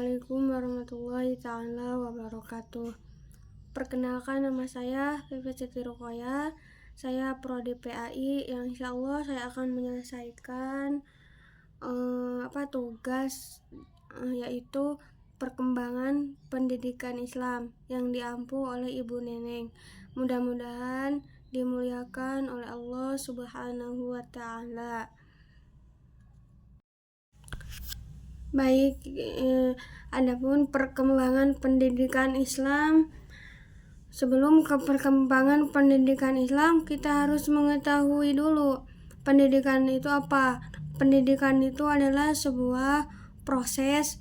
Assalamualaikum warahmatullahi taala wabarakatuh. Perkenalkan, nama saya Vivi Siti Ruqoyah. Saya prodi PAI yang insya Allah saya akan menyelesaikan tugas yaitu perkembangan pendidikan Islam yang diampu oleh Ibu Neneng. Mudah-mudahan dimuliakan oleh Allah Subhanahu wa taala. Baik, adapun perkembangan pendidikan Islam. Sebelum ke perkembangan pendidikan Islam, kita harus mengetahui dulu pendidikan itu apa. Pendidikan itu adalah sebuah proses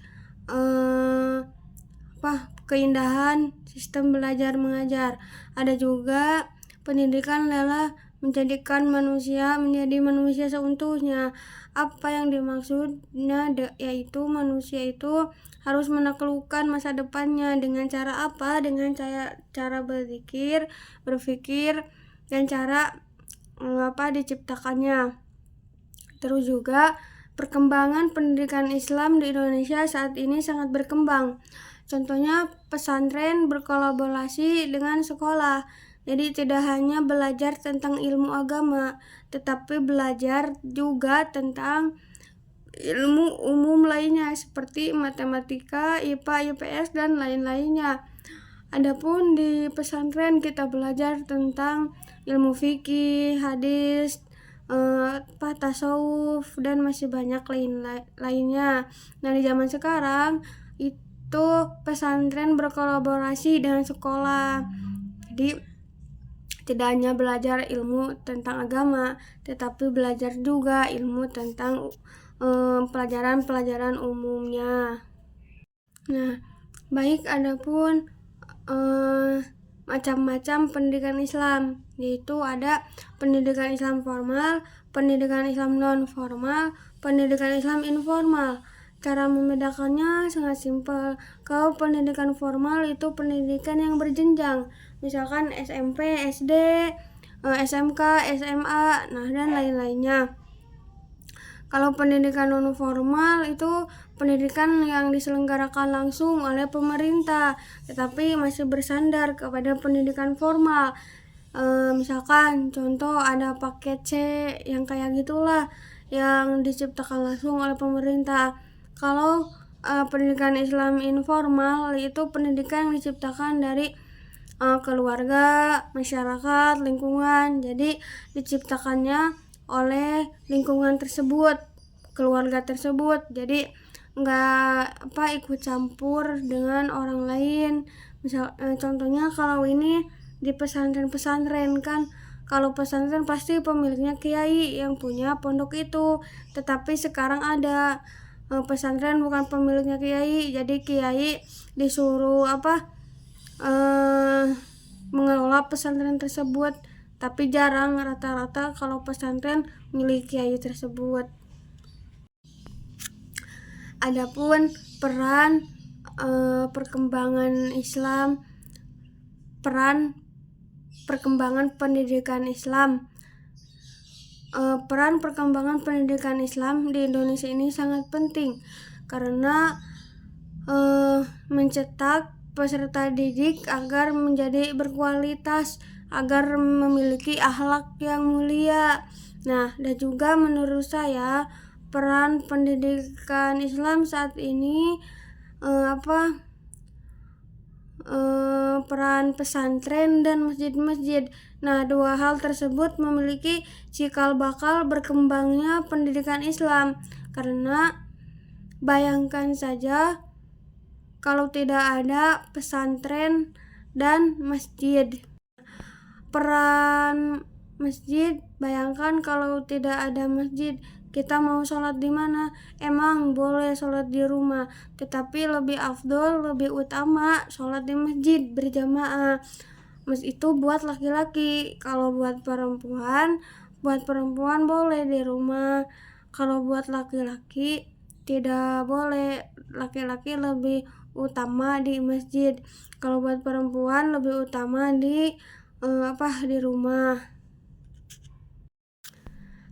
keindahan sistem belajar mengajar. Ada juga pendidikan adalah menjadikan manusia menjadi manusia seutuhnya. Apa yang dimaksudnya yaitu manusia itu harus menaklukkan masa depannya dengan cara apa? Dengan cara berpikir dan cara diciptakannya. Terus juga perkembangan pendidikan Islam di Indonesia saat ini sangat berkembang. Contohnya pesantren berkolaborasi dengan sekolah. Jadi tidak hanya belajar tentang ilmu agama, tetapi belajar juga tentang ilmu umum lainnya seperti matematika, IPA, IPS, dan lain-lainnya. Adapun di pesantren kita belajar tentang ilmu fikih, hadis, tasawuf, dan masih banyak lainnya. Nah, di zaman sekarang itu pesantren berkolaborasi dengan sekolah. Jadi tidak hanya belajar ilmu tentang agama, tetapi belajar juga ilmu tentang pelajaran-pelajaran umumnya. Nah, baik, adapun macam-macam pendidikan Islam, yaitu ada pendidikan Islam formal, pendidikan Islam non formal, pendidikan Islam informal. Cara membedakannya sangat simpel. Kalau pendidikan formal itu pendidikan yang berjenjang, misalkan SMP, SD, SMK, SMA, dan lain-lainnya. Kalau pendidikan non formal itu pendidikan yang diselenggarakan langsung oleh pemerintah, tetapi masih bersandar kepada pendidikan formal. Misalkan contoh ada paket C yang kayak gitulah, yang diciptakan langsung oleh pemerintah. Kalau pendidikan Islam informal itu pendidikan yang diciptakan dari keluarga, masyarakat, lingkungan. Jadi diciptakannya oleh lingkungan tersebut, keluarga tersebut. Jadi nggak ikut campur dengan orang lain. Contohnya kalau ini di pesantren kan, kalau pesantren pasti pemiliknya kiai yang punya pondok itu. Tetapi sekarang ada pesantren bukan pemiliknya kiai, jadi kiai disuruh mengelola pesantren tersebut. Tapi jarang, rata-rata kalau pesantren milik kiai tersebut. Adapun peran perkembangan Islam, peran perkembangan pendidikan Islam. Peran perkembangan pendidikan Islam di Indonesia ini sangat penting karena mencetak peserta didik agar menjadi berkualitas, agar memiliki akhlak yang mulia. Nah, dan juga menurut saya peran pendidikan Islam saat ini peran pesantren dan masjid-masjid. Nah, dua hal tersebut memiliki cikal bakal berkembangnya pendidikan Islam. Karena bayangkan saja kalau tidak ada pesantren dan masjid. Peran masjid, bayangkan kalau tidak ada masjid, kita mau sholat di mana? Emang boleh sholat di rumah, tetapi lebih afdol, lebih utama sholat di masjid berjamaah. Itu buat laki-laki. Kalau buat perempuan boleh di rumah. Kalau buat laki-laki tidak boleh. Laki-laki lebih utama di masjid. Kalau buat perempuan lebih utama di rumah.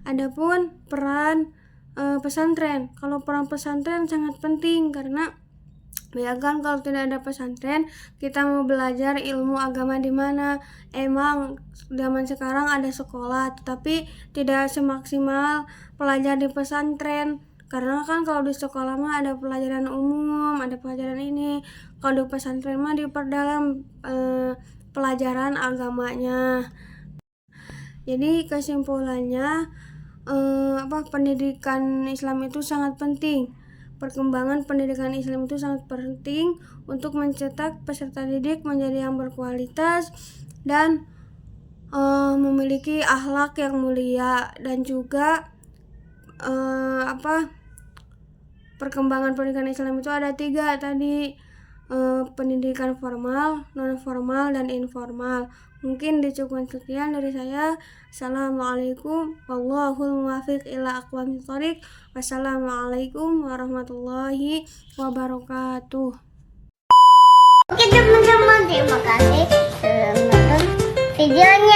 Adapun peran pesantren, kalau peran pesantren sangat penting karena Bayangkan kalau tidak ada pesantren, kita mau belajar ilmu agama di mana? Emang zaman sekarang ada sekolah, tetapi tidak semaksimal pelajar di pesantren. Karena kan kalau di sekolah mah ada pelajaran umum, ada pelajaran ini. Kalau di pesantren mah diperdalam pelajaran agamanya. Jadi kesimpulannya pendidikan Islam itu sangat penting. Perkembangan pendidikan Islam itu sangat penting untuk mencetak peserta didik menjadi yang berkualitas dan memiliki akhlak yang mulia, dan juga perkembangan pendidikan Islam itu ada 3 tadi, pendidikan formal, non formal, dan informal. Mungkin dicukupkan sekian dari saya. Assalamualaikum wallahul muwaffiq ila aqwamit thoriq. Wassalamualaikum warahmatullahi wabarakatuh. Oke teman-teman, terima kasih sudah menonton videonya.